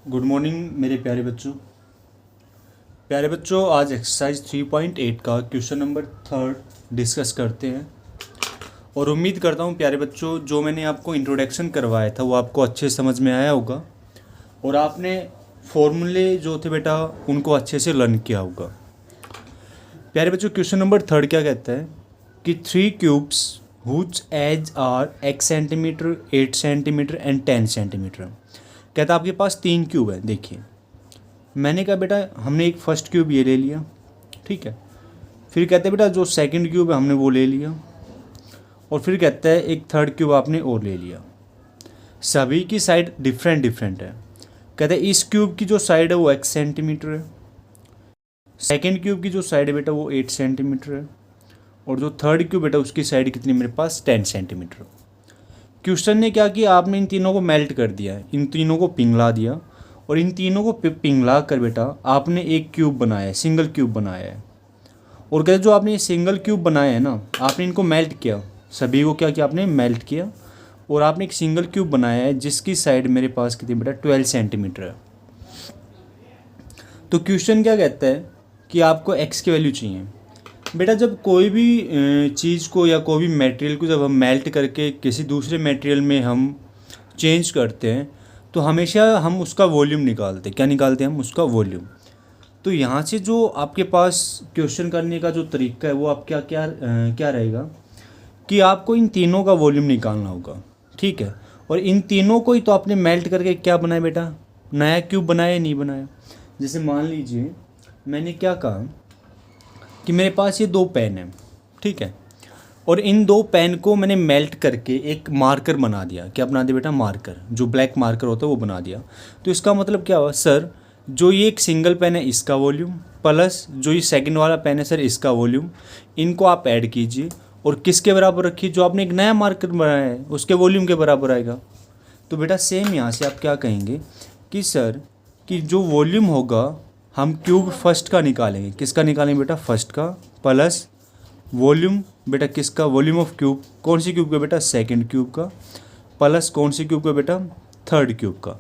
Good morning मेरे प्यारे बच्चों आज एक्सरसाइज 3.8 का क्वेश्चन नंबर 3 डिस्कस करते हैं। और उम्मीद करता हूँ प्यारे बच्चों जो मैंने आपको इंट्रोडक्शन करवाया था वो आपको अच्छे समझ में आया होगा और आपने फॉर्मूले जो थे बेटा उनको अच्छे से लर्न किया होगा। प्यारे बच्चों क्वेश्चन नंबर 3 क्या कहता है कि 3 cubes whose edge are x centimetre 8 centimetre and 10 centimetre. कहता है आपके पास 3 क्यूब है। देखिए मैंने कहा बेटा हमने एक फर्स्ट क्यूब ये ले लिया, ठीक है। फिर कहते हैं बेटा जो सेकंड क्यूब है हमने वो ले लिया और फिर कहता है एक थर्ड क्यूब आपने और ले लिया। सभी की साइड डिफरेंट डिफरेंट है। कहते हैं इस क्यूब की जो साइड है वो x सेंटीमीटर है, सेकंड क्यूब की जो साइड है बेटा वो 8 सेंटीमीटर है और जो थर्ड क्यूब बेटा उसकी साइड कितनी मेरे पास 10 सेंटीमीटर। क्वेश्चन ने क्या किया, आपने इन तीनों को मेल्ट कर दिया, इन तीनों को पिघला दिया और इन तीनों को पिघला कर बेटा आपने एक क्यूब बनाया है, सिंगल क्यूब बनाया है। और कहते जो आपने ये सिंगल क्यूब बनाया है ना, आपने इनको मेल्ट किया, सभी को क्या किया आपने मेल्ट किया और आपने एक सिंगल क्यूब बनाया है जिसकी साइड मेरे पास कितनी बेटा 12 सेंटीमीटर है। तो क्वेश्चन क्या कहता है कि आपको एक्स की वैल्यू चाहिए। बेटा जब कोई भी चीज़ को या कोई भी मटेरियल को जब हम मेल्ट करके किसी दूसरे मटेरियल में हम चेंज करते हैं तो हमेशा हम उसका वॉल्यूम निकालते हैं। क्या निकालते हैं हम? उसका वॉल्यूम। तो यहाँ से जो आपके पास क्वेश्चन करने का जो तरीका है वो आप क्या रहेगा कि आपको इन तीनों का वॉल्यूम निकालना होगा, ठीक है। और इन तीनों को ही तो आपने मेल्ट करके क्या बनाया बेटा, नया क्यूब बनाया या नहीं बनाया। जैसे मान लीजिए मैंने क्या कहा कि मेरे पास ये 2 पेन है, ठीक है, और इन 2 पेन को मैंने मेल्ट करके एक मार्कर बना दिया। क्या बना दिया बेटा? मार्कर, जो ब्लैक मार्कर होता है वो बना दिया। तो इसका मतलब क्या हुआ सर, जो ये एक सिंगल पेन है इसका वॉल्यूम प्लस जो ये सेकंड वाला पेन है सर इसका वॉल्यूम, इनको आप ऐड कीजिए और किसके बराबर रखिए, जो आपने एक नया मार्कर बनाया है उसके वॉल्यूम के बराबर आएगा। तो बेटा सेम यहाँ से आप क्या कहेंगे कि सर कि जो वॉल्यूम होगा हम क्यूब फर्स्ट का निकालेंगे। किसका निकालेंगे बेटा? फर्स्ट का, प्लस वॉल्यूम बेटा किसका? वॉल्यूम ऑफ क्यूब, कौन सी क्यूब का बेटा? सेकंड क्यूब का, प्लस कौन सी क्यूब का बेटा? थर्ड क्यूब का।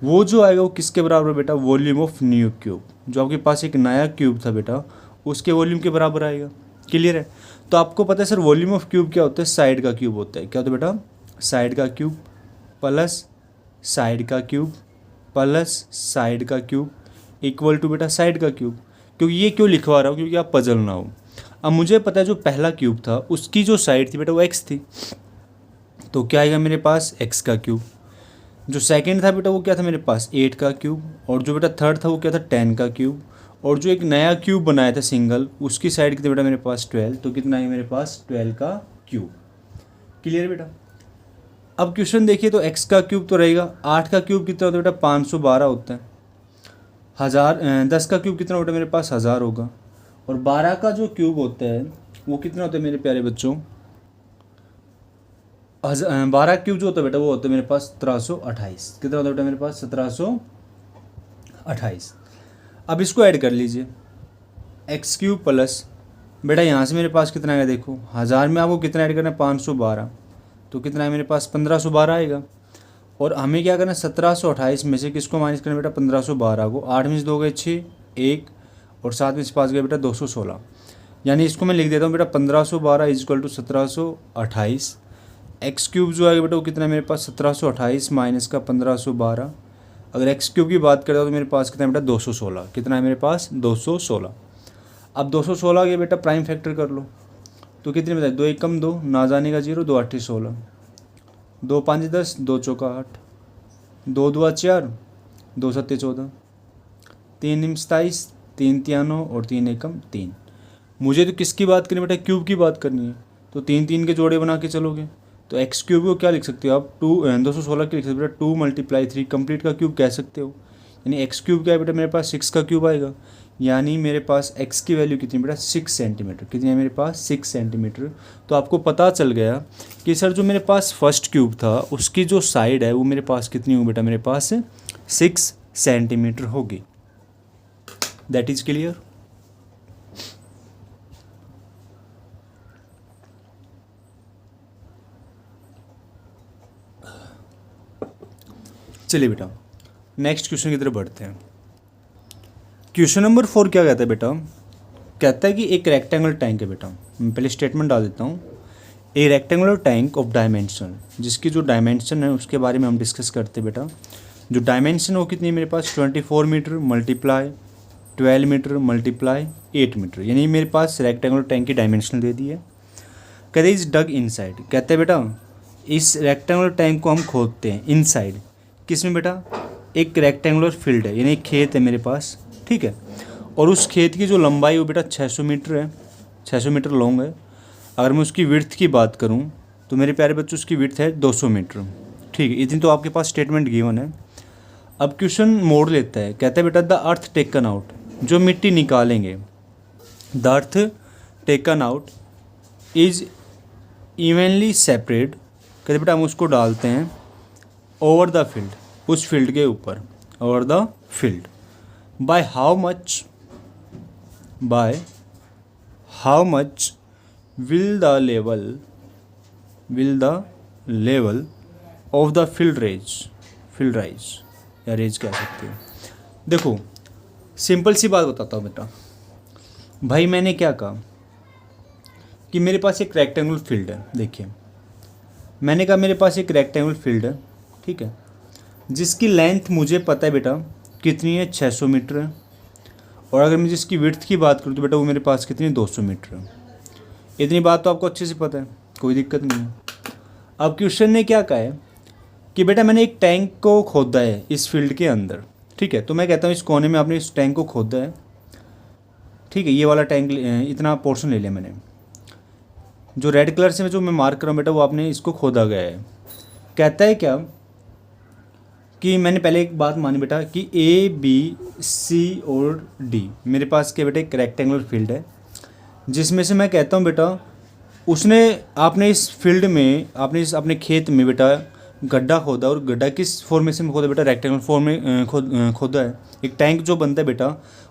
वो जो आएगा वो किसके बराबर बेटा? वॉल्यूम ऑफ न्यू क्यूब, जो आपके पास एक नया क्यूब था बेटा उसके वॉल्यूम के बराबर आएगा। क्लियर है? तो आपको पता है सर वॉल्यूम ऑफ क्यूब क्या होता है? साइड का क्यूब होता है। क्या होता है बेटा? साइड का क्यूब प्लस साइड का क्यूब प्लस साइड का क्यूब इक्वल टू बेटा साइड का क्यूब। क्योंकि ये क्यों लिखवा रहा हूँ? क्योंकि आप पजल ना हो। अब मुझे पता है जो पहला क्यूब था उसकी जो साइड थी बेटा वो एक्स थी, तो क्या आएगा मेरे पास? एक्स का क्यूब। जो सेकंड था बेटा वो क्या था मेरे पास? 8 का क्यूब। और जो बेटा थर्ड था वो क्या था? 10 का क्यूब। और जो एक नया क्यूब बनाया था सिंगल उसकी साइड कितनी बेटा मेरे पास? 12। तो कितना है मेरे पास? 12 का क्यूब। क्लियर है बेटा? अब क्वेश्चन देखिए तो एक्स का क्यूब तो रहेगा, 8 का क्यूब कितना होता है बेटा? 512 होता है। 1000 का क्यूब कितना होता है मेरे पास? 1000 होगा। और 12 का जो क्यूब होता है वो कितना होता है मेरे प्यारे बच्चों? 12 क्यूब जो होता है बेटा वो होता है मेरे पास 1728। कितना होता है बेटा मेरे पास? 1728। अब इसको ऐड कर लीजिए, एक्स क्यूब प्लस बेटा यहाँ से मेरे पास कितना आएगा देखो, 1000 में आपको कितना ऐड करना है? 512। तो कितना है मेरे पास? 1512 आएगा। और हमें क्या करना है? 1728 में से किसको माइनस करना बेटा? 1512 को। 8 में से 2 गए 6, 1 और 7 में से 5 गए बेटा 216। यानी इसको मैं लिख देता हूँ बेटा 1512 is equal to 1728। X cube जो आएगा बेटा वो कितना है मेरे पास? 1728 माइनस का 1512। अगर एक्स क्यूब की बात करें तो मेरे पास कितना है बेटा? 216। कितना है मेरे पास? 216। अब 216 के बेटा प्राइम फैक्टर कर लो तो कितने बताए? 2 एकम 2, ना जाने का 0, 2 8 16, 2 5 10, 2 चौका 8, 2 2 4, 2 7 14, 3 9 27, 3 93 और 3 एकम 3। मुझे तो किसकी बात करनी बेटा? क्यूब की बात करनी है। तो 3 3 के जोड़े बना के चलोगे तो एक्स क्यूब को क्या लिख सकते हो आप? 216 के लिख सकते हो बेटा 2 × 3 कंप्लीट का क्यूब कह सकते हो। यानी एक्स क्यूब क्या है बेटा मेरे पास? 6 का क्यूब आएगा। यानी मेरे पास एक्स की वैल्यू कितनी बेटा? 6 सेंटीमीटर। कितनी है मेरे पास? 6 सेंटीमीटर। तो आपको पता चल गया कि सर जो मेरे पास फर्स्ट क्यूब था उसकी जो साइड है वो मेरे पास कितनी होगी बेटा? मेरे पास 6 सेंटीमीटर होगी। That is clear? चलिए बेटा नेक्स्ट क्वेश्चन की तरफ बढ़ते हैं। क्वेश्चन नंबर 4 क्या कहता है बेटा, कहता है कि एक रेक्टेंगुलर टैंक है बेटा, मैं पहले स्टेटमेंट डाल देता हूँ। ए रेक्टेंगुलर टैंक ऑफ डायमेंशन, जिसकी जो डायमेंशन है उसके बारे में हम डिस्कस करते हैं बेटा। जो डायमेंशन है वो कितनी है मेरे पास, 24 metre multiply 12 metre multiply 8 metre, यानी मेरे पास रेक्टेंगुलर टैंक की डायमेंशन दे दी है। कहते इज डग इनसाइड, कहते हैं बेटा इस रेक्टेंगुलर टैंक को हम खोदते हैं इनसाइड, किस में बेटा, एक रेक्टेंगुलर फील्ड है, यानी एक खेत है मेरे पास, ठीक है। और उस खेत की जो लंबाई वो बेटा 600 मीटर है, 600 मीटर लॉन्ग है। अगर मैं उसकी विड्थ की बात करूं तो मेरे प्यारे बच्चों उसकी विड्थ है 200 मीटर, ठीक है। इतनी तो आपके पास स्टेटमेंट गिवन है। अब क्वेश्चन मोड़ लेता है, कहता है बेटा द अर्थ टेकन आउट, जो मिट्टी निकालेंगे, the earth taken out is evenly separate, कहते बेटा हम उसको डालते हैं ओवर द फील्ड, उस फील्ड के ऊपर, over the field, by how much will the level of the field rise या रेज कह सकते हो। देखो सिंपल सी बात बताता हूँ बेटा, भाई मैंने क्या कहा कि मेरे पास एक रेक्टेंगुलर फील्ड है, देखिए मैंने कहा मेरे पास एक रेक्टेंगुलर फील्ड है, ठीक है, जिसकी लेंथ मुझे पता है बेटा कितनी है, 600 मीटर है। और अगर मैं जिसकी विड्थ की बात करूँ तो बेटा वो मेरे पास कितनी है, 200 मीटर है। इतनी बात तो आपको अच्छे से पता है, कोई दिक्कत नहीं है। अब क्वेश्चन ने क्या कहा है कि बेटा मैंने एक टैंक को खोदा है इस फील्ड के अंदर, ठीक है। तो मैं कहता हूँ इस कोने में आपने इस टैंक को खोदा है, ठीक है, ये वाला टैंक इतना पोर्शन ले लिया मैंने, जो रेड कलर से जो मैं मार्क कर रहा हूँ बेटा वो आपने इसको खोदा गया है। कहता है क्या कि मैंने पहले एक बात मानी बेटा कि ए बी सी और डी मेरे पास क्या बेटा एक रेक्टेंगुलर फील्ड है, जिसमें से मैं कहता हूँ बेटा उसने आपने इस फील्ड में आपने इस अपने खेत में बेटा गड्ढा खोदा, और गड्ढा किस फॉर्मेशन में खोदा बेटा, रेक्टेंगुलर फॉर्म में खोदा है। एक टैंक जो बनता है बेटा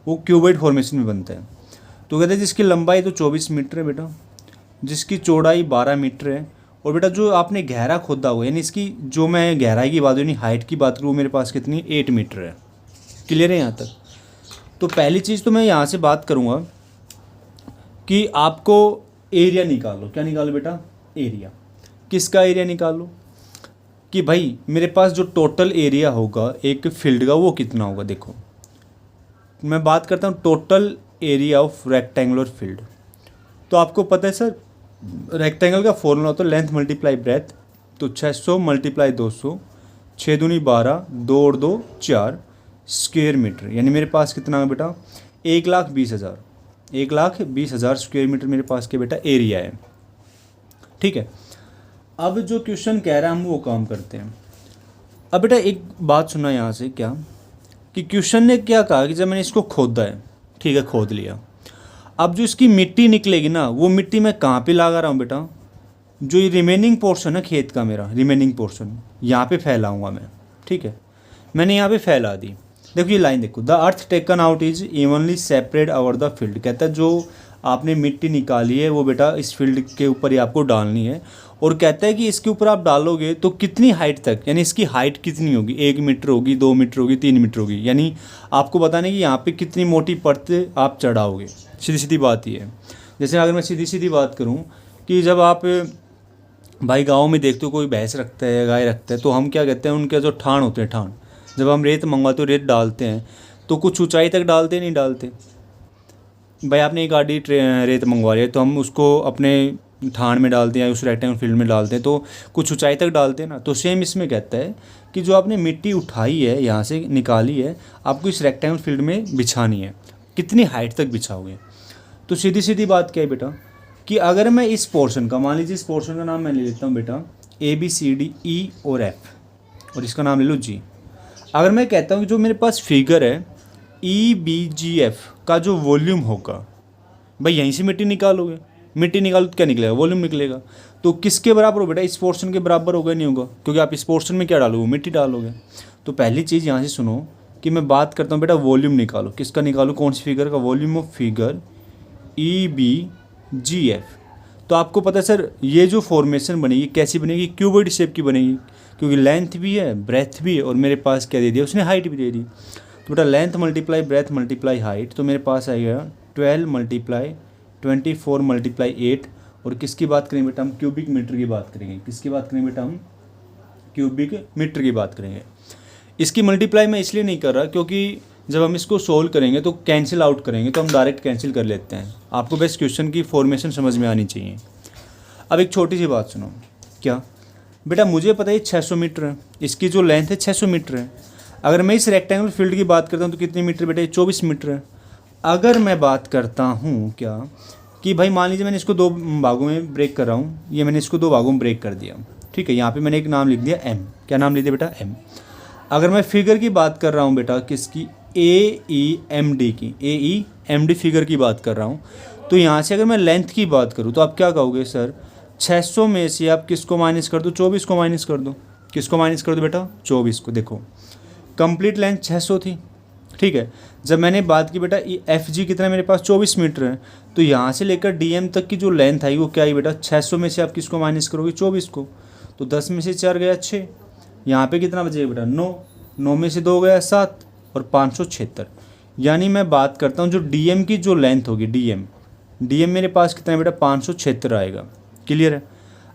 वो क्यूबॉइड फॉर्मेशन में बनता है। तो कहते हैं जिसकी लंबाई तो 24 मीटर है बेटा, जिसकी चौड़ाई 12 मीटर है, और बेटा जो आपने गहरा खोदा हुआ यानी इसकी जो मैं गहराई की बात यानी हाइट की बात करूँ मेरे पास कितनी 8 मीटर है। क्लियर है यहाँ तक? तो पहली चीज़ तो मैं यहाँ से बात करूँगा कि आपको एरिया निकालो। क्या निकालो बेटा? एरिया। किसका एरिया निकालो? कि भाई मेरे पास जो टोटल एरिया होगा एक फील्ड का वो कितना होगा। देखो मैं बात करता हूँ total area of rectangular field. तो आपको पता है सर रेक्टेंगल का फॉर्मूला होता है लेंथ मल्टीप्लाई ब्रेथ। तो 600 मल्टीप्लाई 200, 6 दूनी 12, 2 और 2 4 स्क्वेयर मीटर। यानी मेरे पास कितना है बेटा 1,20,000, 1,20,000 स्क्वेयर मीटर मेरे पास के बेटा एरिया है। ठीक है, अब जो क्वेश्चन कह रहा है हम वो काम करते हैं। अब बेटा एक बात सुना यहाँ से क्या कि क्वेश्चन ने क्या कहा कि जब मैंने इसको खोदा है, ठीक है खोद लिया, अब जो इसकी मिट्टी निकलेगी ना वो मिट्टी मैं कहाँ पे लगा रहा हूँ बेटा, जो ये रिमेनिंग पोर्शन है खेत का मेरा रिमेनिंग पोर्शन यहाँ पे फैलाऊँगा मैं। ठीक है, मैंने यहाँ पे फैला दी। देखो ये लाइन देखो, the earth taken out is evenly separate over the field. कहता है जो आपने मिट्टी निकाली है वो बेटा इस फील्ड के ऊपर ही आपको डालनी है। और कहता है कि इसके ऊपर आप डालोगे तो कितनी हाइट तक, यानी इसकी हाइट कितनी होगी, 1 मीटर होगी, 2 मीटर होगी, 3 मीटर होगी। यानी आपको बताने कि यहाँ पे कितनी मोटी परत आप चढ़ाओगे। सीधी सीधी बात ये है। जैसे अगर मैं सीधी सीधी बात करूँ कि जब आप भाई गाँव में देखते हो कोई भैंस रखता है गाय रखता है तो हम क्या कहते हैं उनके जो ठाण होते हैं, ठाण जब हम रेत मंगवाते हो रेत डालते हैं तो कुछ ऊंचाई तक डालते नहीं डालते। भाई आपने एक गाड़ी रेत मंगवा लिया तो हम उसको अपने ठाण में डालते हैं, उस रेक्टेंगल फील्ड में डालते हैं तो कुछ ऊंचाई तक डालते हैं ना। तो सेम इसमें कहता है कि जो आपने मिट्टी उठाई है यहाँ से निकाली है आपको इस रेक्टेंगल फील्ड में बिछानी है। कितनी हाइट तक बिछाओगे? तो सीधी सीधी बात क्या है बेटा कि अगर मैं इस पोर्शन का, मान लीजिए इस पोर्शन का नाम मैं ले लेता हूँ बेटा ABCDE और F और इसका नाम ले लो G। अगर मैं कहता हूँ कि जो मेरे पास फिगर है EBGF का जो वॉल्यूम होगा, भाई यहीं से मिट्टी निकालोगे, मिट्टी निकालो तो क्या निकलेगा, वॉल्यूम निकलेगा। तो किसके बराबर हो बेटा, इस पोर्शन के बराबर होगा नहीं होगा, क्योंकि आप इस पोर्शन में क्या डालोगे, मिट्टी डालोगे। तो पहली चीज़ यहाँ से सुनो कि मैं बात करता हूँ बेटा वॉल्यूम निकालो। किसका निकालो, कौन सी फिगर का, वॉल्यूम ऑफ फिगर EBGF। तो आपको पता है सर ये जो फॉर्मेशन बनेगी कैसी बनेगी, क्यूबॉइड शेप की बनेगी। क्योंकि लेंथ भी है, ब्रेथ भी है, और मेरे पास क्या दे दिया उसने, हाइट भी दे दी। तो बेटा length multiply breath multiply height, तो मेरे पास आएगा 12 मल्टीप्लाई 24 मल्टीप्लाई 8। और किसकी बात करेंगे बेटा हम, क्यूबिक मीटर की बात करेंगे। किसकी बात करेंगे बेटा हम, क्यूबिक मीटर की बात करेंगे। इसकी मल्टीप्लाई मैं इसलिए नहीं कर रहा क्योंकि जब हम इसको सोल्व करेंगे तो कैंसिल आउट करेंगे, तो हम डायरेक्ट कैंसिल कर लेते हैं। आपको बस क्वेश्चन की फॉर्मेशन समझ में आनी चाहिए। अब एक छोटी सी बात सुनो, क्या बेटा मुझे पता है 600 मीटर है, इसकी जो लेंथ है 600 मीटर है। अगर मैं इस रेक्टेंगल फील्ड की बात करता हूँ तो कितने मीटर बेटा, 24 मीटर है। अगर मैं बात करता हूँ क्या कि भाई मान लीजिए मैंने इसको 2 भागों में ब्रेक कर रहा हूँ, ये मैंने इसको 2 भागों में ब्रेक कर दिया, ठीक है। यहाँ पे मैंने एक नाम लिख दिया एम। क्या नाम लिख दिया बेटा, एम। अगर मैं फिगर की बात कर रहा हूँ बेटा, किसकी, AEMD की, AEMD फिगर की बात कर रहा हूँ, तो यहाँ से अगर मैं लेंथ की बात करूँ तो आप क्या कहोगे सर, 600 में से आप किसको माइनस कर दो, 24 को माइनस कर दो। किसको माइनस कर दो बेटा, 24 को। देखो कंप्लीट लेंथ 600 थी, ठीक है। जब मैंने बात की बेटा FG कितना है मेरे पास, 24 मीटर है, तो यहाँ से लेकर DM तक की जो लेंथ आई वो क्या आई बेटा, 600 में से आप किसको माइनस करोगे, 24 को। तो 10 में से 4 गया 6, यहाँ पे कितना बचेगा बेटा, 9, 9 में से 2 गया 7, और 576। यानी मैं बात करता हूँ जो DM की जो लेंथ होगी, DM मेरे पास कितना है बेटा, 576 आएगा। क्लियर है।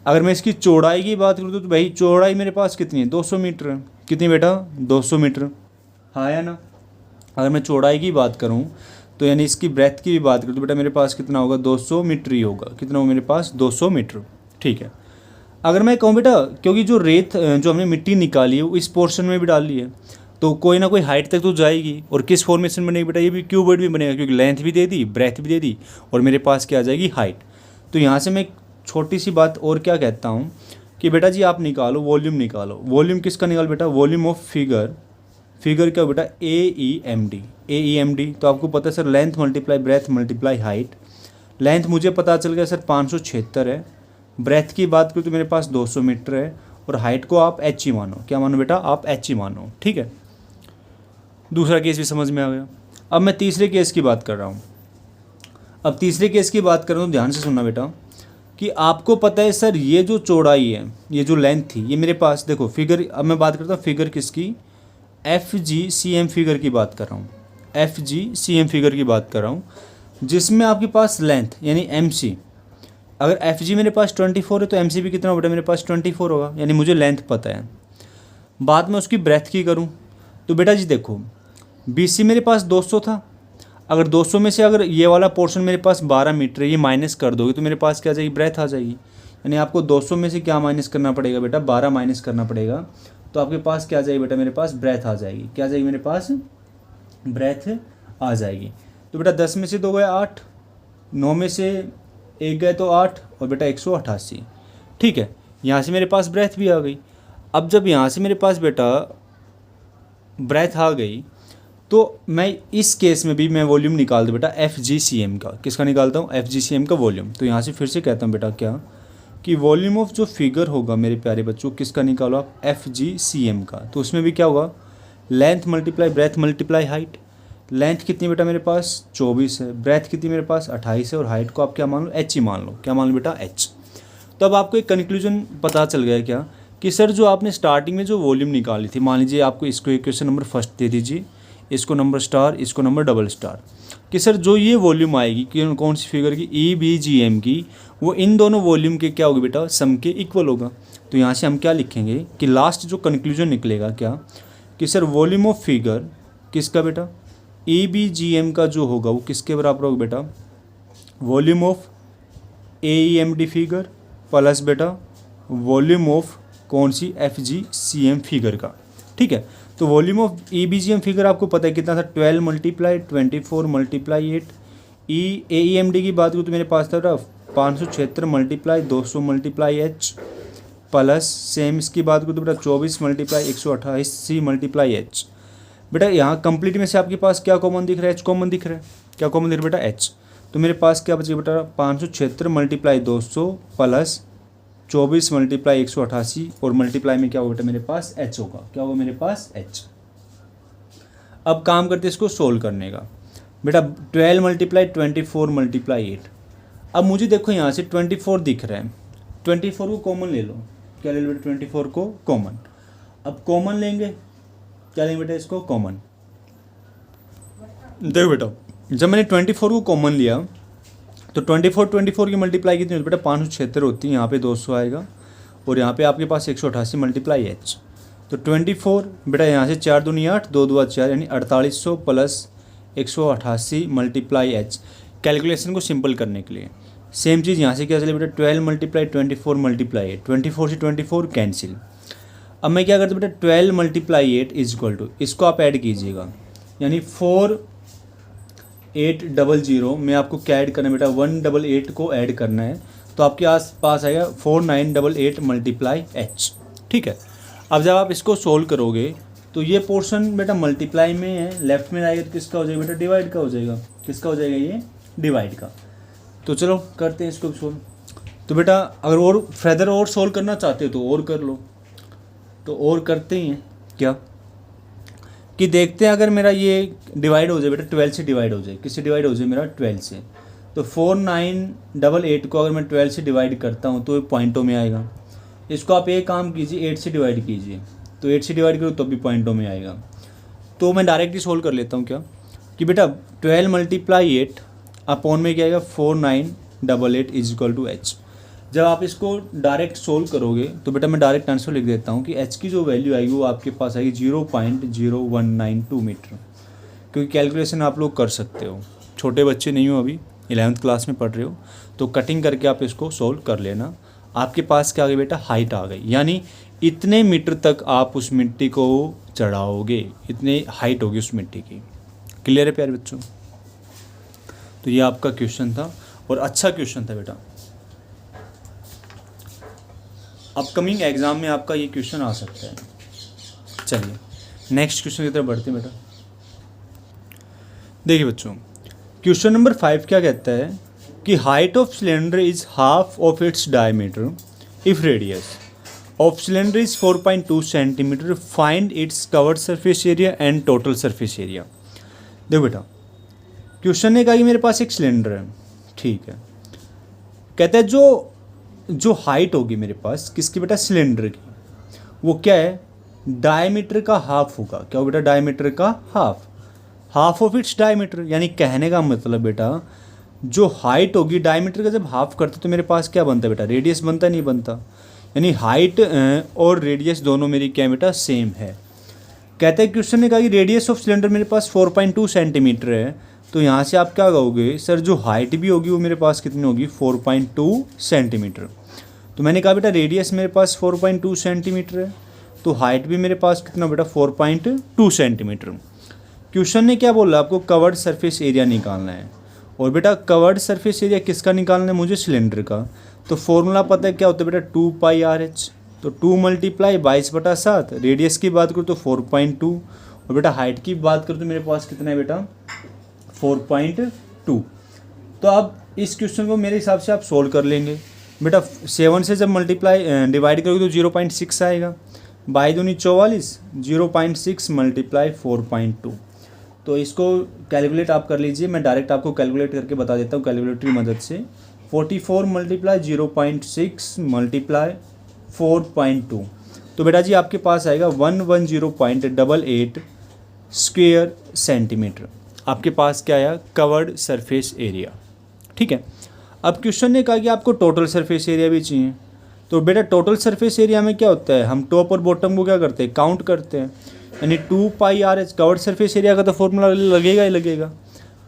अगर मैं इसकी चौड़ाई की बात करूँ तो भाई चौड़ाई मेरे पास कितनी है, 200 मीटर है। कितनी बेटा, 200 मीटर, हाँ या ना। अगर मैं चौड़ाई की बात करूँ तो यानी इसकी ब्रेथ की भी बात करूँ तो बेटा मेरे पास कितना होगा, 200 मीटर ही होगा। कितना होगा मेरे पास, 200 मीटर, ठीक है। अगर मैं कहूँ बेटा क्योंकि जो रेत जो हमने मिट्टी निकाली है वो इस पोर्शन में भी डाली है, तो कोई ना कोई हाइट तक तो जाएगी। और किस फॉर्मेशन बनेगी बेटा, ये भी क्यूबॉइड भी बनेगा, क्योंकि लेंथ भी दे दी, ब्रेथ भी दे दी, और मेरे पास क्या आ जाएगी, हाइट। तो यहाँ से मैं छोटी सी बात और क्या कहता हूँ कि बेटा जी आप निकालो वॉल्यूम, निकालो वॉल्यूम। किसका निकाल बेटा, वॉल्यूम ऑफ फिगर क्या बेटा, AEMD। तो आपको पता है sir length multiply breath multiply height. Length मुझे पता चल गया सर 576 है, ब्रेथ की बात करूँ तो मेरे पास 200 मीटर है, और हाइट को आप h ही मानो। क्या मानो बेटा, आप h ही मानो, ठीक है। दूसरा केस भी समझ में आ गया। अब मैं तीसरे केस की बात कर रहा हूँ। अब तीसरे केस की बात कर रहा हूँ, ध्यान से सुनना बेटा, कि आपको पता है सर ये जो चौड़ाई है, ये जो लेंथ थी, ये मेरे पास देखो फिगर। अब मैं बात करता हूँ फिगर किसकी, FGCM फिगर की बात कर रहा हूँ, FGCM फिगर की बात कर रहा हूँ, जिसमें आपके पास लेंथ यानी MC, अगर FG मेरे पास 24 है तो MC भी कितना होगा मेरे पास, 24 होगा। यानी मुझे लेंथ पता है। बात मैं उसकी ब्रेथ की करूँ तो बेटा जी देखो BC मेरे पास 200 था, अगर 200 में से अगर ये वाला पोर्शन मेरे पास 12 मीटर है, ये माइनस कर दोगे तो मेरे पास क्या आ जाएगी, ब्रेथ आ जाएगी। यानी आपको 200 में से क्या माइनस करना पड़ेगा बेटा, 12 माइनस करना पड़ेगा, तो आपके पास क्या आ जाएगी बेटा, मेरे पास ब्रेथ आ जाएगी। क्या आ जाएगी मेरे पास, ब्रेथ आ जाएगी। तो बेटा 10 में से 2 गए 8, 9 में से 1 गए तो 8, और बेटा 188, ठीक है। यहाँ से मेरे पास ब्रेथ भी आ गई। अब जब यहाँ से मेरे पास बेटा ब्रेथ आ गई तो मैं इस केस में भी मैं वॉल्यूम निकाल दूँ बेटा FGCM का। किसका निकालता हूँ, FGCM का वॉल्यूम। तो यहाँ से फिर से कहता हूँ बेटा क्या, कि वॉल्यूम ऑफ जो फिगर होगा मेरे प्यारे बच्चों, किसका निकालो आप, FGCM का। तो उसमें भी क्या होगा, length multiply breath multiply height. Length कितनी बेटा मेरे पास 24 है, ब्रेथ कितनी मेरे पास 28 है, और हाइट को आप क्या मान लो, h ही मान लो। क्या मान लो बेटा, h। तो अब आपको एक कंक्लूजन पता चल गया क्या, कि सर जो आपने स्टार्टिंग में जो वॉल्यूम निकाली थी, मान लीजिए आपको इसको इक्वेशन नंबर फर्स्ट दे दीजिए, इसको नंबर स्टार, इसको नंबर डबल स्टार, कि सर जो ये वॉल्यूम आएगी कि कौन सी फिगर की, EBGM की, वो इन दोनों वॉल्यूम के क्या होगी बेटा, सम के इक्वल होगा। तो यहाँ से हम क्या लिखेंगे कि लास्ट जो कंक्लूजन निकलेगा क्या, कि सर वॉल्यूम ऑफ फिगर किसका बेटा, EBGM का जो होगा वो किसके बराबर होगा बेटा, volume of AEMD figure plus बेटा वॉल्यूम ऑफ कौन सी, FGCM फिगर का, ठीक है। तो वॉल्यूम ऑफ EBGM फिगर आपको पता है कितना था, 12 मल्टीप्लाई 24 मल्टीप्लाई 8। AEMD की बात करूँ तो मेरे पास था 576 multiply 200 multiply h, plus same इसकी बात करूँ तो बेटा 24 मल्टीप्लाई 188 मल्टीप्लाई h। बेटा यहाँ कंप्लीट में से आपके पास क्या कॉमन दिख रहा है, h कॉमन दिख रहा है। क्या कॉमन दिख रहा है बेटा, h। तो मेरे पास क्या बचेगा बेटा, 576 मल्टीप्लाई 200 प्लस 24 मल्टीप्लाई 188, और मल्टीप्लाई में क्या होगा बेटा मेरे पास h होगा। क्या होगा मेरे पास, h। अब काम करते इसको सोल्व करने का बेटा, 12 मल्टीप्लाई 24 मल्टीप्लाई 8। अब मुझे देखो यहाँ से 24 दिख रहा है, 24 को कॉमन ले लो। क्या ले लो बेटा, 24 को कॉमन। अब कॉमन लेंगे, क्या लेंगे बेटा इसको कॉमन। देखो बेटा जब मैंने 24 को कॉमन लिया तो 24 की मल्टीप्लाई कितनी होती है बेटा 576 होती है, यहाँ पे 200 आएगा और यहाँ पे आपके पास 188 मल्टीप्लाई एच। तो 24 बेटा यहाँ से 4 दूनी 8, 2 2 4 यानी 4800 प्लस 188 मल्टीप्लाई एच। कैलकुलेशन को सिंपल करने के लिए सेम चीज़ यहाँ से क्या चले बेटा 12 मल्टीप्लाई 24 मल्टीप्लाई 8, 24 से 24 कैंसिल। अब मैं क्या करता हूँ बेटा 12 मल्टीप्लाई 8 इज इक्वल टू, इसको आप ऐड कीजिएगा यानी 4800 में आपको क्या ऐड करना है बेटा 188 को ऐड करना है, तो आपके आस पास आएगा 4988 मल्टीप्लाई एच। ठीक है, अब जब आप इसको सोल्व करोगे तो ये पोर्शन बेटा मल्टीप्लाई में है, लेफ्ट में आएगा तो किसका हो जाएगा बेटा डिवाइड का हो जाएगा, किसका हो जाएगा ये डिवाइड का। तो चलो करते हैं इसको सोल्व। तो बेटा अगर और फर्दर और सोल्व करना चाहते हो तो और कर लो, तो और करते ही हैं क्या कि देखते हैं अगर मेरा ये डिवाइड हो जाए बेटा 12 से डिवाइड हो जाए, किससे डिवाइड हो जाए मेरा 12 से, तो 4988 को अगर मैं 12 से डिवाइड करता हूँ तो पॉइंटों में आएगा। इसको आप एक काम कीजिए 8 से डिवाइड कीजिए, तो 8 से डिवाइड करो तो भी पॉइंटों में आएगा। तो मैं डायरेक्टली सोल्व कर लेता हूँ क्या कि बेटा 12 मल्टीप्लाई 8 अपॉन में क्या आएगा 4988 इज इक्वल टू एच। जब आप इसको डायरेक्ट सोल्व करोगे तो बेटा मैं डायरेक्ट आंसर लिख देता हूँ कि एच की जो वैल्यू आएगी वो आपके पास आएगी 0.0192 मीटर, क्योंकि कैलकुलेशन आप लोग कर सकते हो, छोटे बच्चे नहीं हो अभी 11th क्लास में पढ़ रहे हो, तो कटिंग करके आप इसको सोल्व कर लेना। आपके पास क्या आ गई बेटा हाइट आ गई, यानी इतने मीटर तक आप उस मिट्टी को चढ़ाओगे, इतने हाइट होगी उस मिट्टी की। क्लियर है प्यारे बच्चों? तो ये आपका क्वेश्चन था और अच्छा क्वेश्चन था बेटा, अपकमिंग एग्जाम में आपका ये क्वेश्चन आ सकता है। चलिए नेक्स्ट क्वेश्चन की तरफ बढ़ते हैं बेटा। देखिए बच्चों क्वेश्चन नंबर 5 क्या कहता है कि height of cylinder is half of its diameter if radius of cylinder is 4.2 centimetre, find its covered surface area and total surface area. देखो बेटा क्वेश्चन ने कहा कि मेरे पास एक सिलेंडर है, ठीक है, कहता है जो हाइट होगी मेरे पास किसकी बेटा सिलेंडर की, वो क्या है डायमीटर का हाफ होगा। क्या हो बेटा डायमीटर का हाफ ऑफ इट्स डायमीटर, यानी कहने का मतलब बेटा जो हाइट होगी डायमीटर का जब हाफ करते तो मेरे पास क्या बनता है बेटा रेडियस बनता नहीं बनता, यानी हाइट और रेडियस दोनों मेरी क्या बेटा सेम है। कहते हैं क्वेश्चन ने कहा कि रेडियस ऑफ सिलेंडर मेरे पास 4.2 सेंटीमीटर है, तो यहाँ से आप क्या कहोगे सर जो हाइट भी होगी वो मेरे पास कितनी होगी 4.2 सेंटीमीटर। तो मैंने कहा बेटा रेडियस मेरे पास 4.2 सेंटीमीटर है, तो हाइट भी मेरे पास कितना बेटा 4.2 सेंटीमीटर। क्वेश्चन ने क्या बोला आपको कवर्ड सरफेस एरिया निकालना है, और बेटा कवर्ड सरफेस एरिया किसका निकालना है मुझे सिलेंडर का। तो फॉर्मूला पता है क्या होता है बेटा 2πRH, तो 2 मल्टीप्लाई 22/7, रेडियस की बात करूँ तो 4.2 और बेटा हाइट की बात करूँ तो मेरे पास कितना है बेटा 4.2। तो अब इस क्वेश्चन को मेरे हिसाब से आप सोल्व कर लेंगे बेटा। 7 से जब मल्टीप्लाई डिवाइड करोगे तो 0.6 आएगा, बाई दूनी 44, 0.6 मल्टीप्लाई 4.2। तो इसको कैलकुलेट आप कर लीजिए, मैं डायरेक्ट आपको कैलकुलेट करके बता देता हूँ कैलकुलेटर की मदद से। 44 मल्टीप्लाई 0.6 मल्टीप्लाई 4.2, तो बेटा जी आपके पास आएगा 110.88 स्क्वेयर सेंटीमीटर। आपके पास क्या आया कवर्ड सरफेस एरिया। ठीक है, अब क्वेश्चन ने कहा कि आपको टोटल सरफेस एरिया भी चाहिए, तो बेटा टोटल सरफेस एरिया में क्या होता है हम टॉप और बॉटम को क्या करते हैं काउंट करते हैं, यानी 2πRH कवर्ड सरफेस एरिया का तो फॉर्मूला लगेगा ही लगेगा,